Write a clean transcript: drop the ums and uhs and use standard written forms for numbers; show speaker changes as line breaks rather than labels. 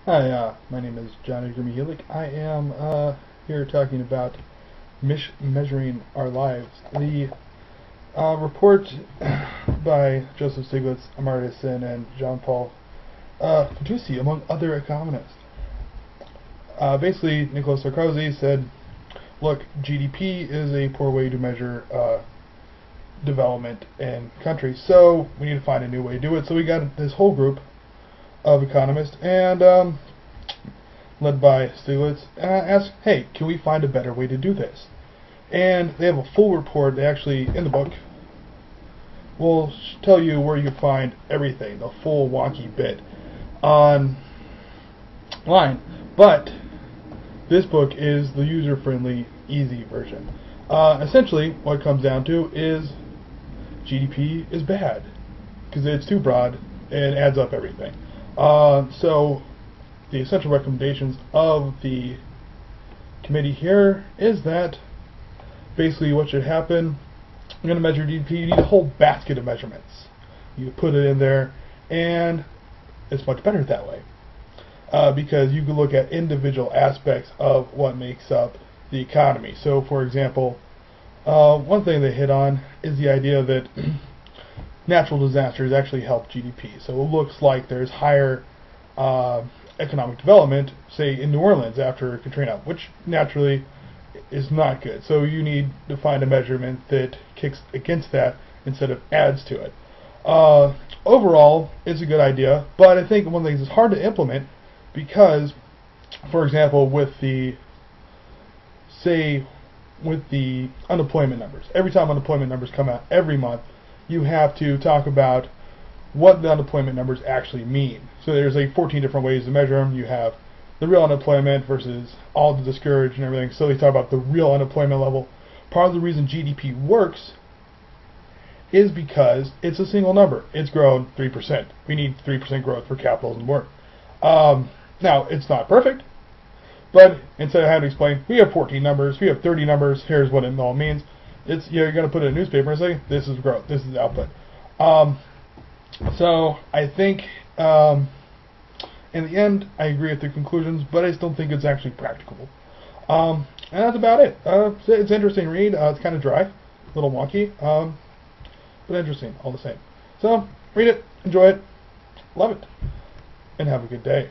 Hi, my name is Johnny Grimmy-Helik. I am here talking about Mismeasuring Our Lives. The report by Joseph Stiglitz, Amartya Sen, and Jean-Paul Fitoussi, among other economists. Basically, Nicolas Sarkozy said, look, GDP is a poor way to measure development in countries, so we need to find a new way to do it. So we got this whole group of economists, and led by Stiglitz, asked, hey, can we find a better way to do this? And they have a full report. They actually, in the book, will tell you where you can find everything, the full wonky bit, online. But this book is the user-friendly, easy version. Essentially, what it comes down to is GDP is bad, because it's too broad and adds up everything. So the essential recommendations of the committee here is that basically what should happen, you're going to measure GDP, you need a whole basket of measurements. You put it in there, and it's much better that way. Because you can look at individual aspects of what makes up the economy. So for example, one thing they hit on is the idea that natural disasters actually help GDP. So it looks like there's higher economic development, say in New Orleans after Katrina, which naturally is not good. So you need to find a measurement that kicks against that instead of adds to it. Overall, it's a good idea, but I think one of the things is hard to implement because, for example, with the unemployment numbers, every time unemployment numbers come out every month, you have to talk about what the unemployment numbers actually mean. So there's like 14 different ways to measure them. You have the real unemployment versus all the discouraged and everything. So they talk about the real unemployment level. Part of the reason GDP works is because it's a single number. It's grown 3%. We need 3% growth for capitalism to work. Now, it's not perfect, but instead of having to explain, we have 14 numbers, we have 30 numbers, here's what it all means. It's, you're going to put it in a newspaper and say, this is growth, this is output. So I think in the end, I agree with the conclusions, but I still think it's actually practicable. And that's about it. It's an interesting read. It's kind of dry, a little wonky, but interesting all the same. So read it, enjoy it, love it, and have a good day.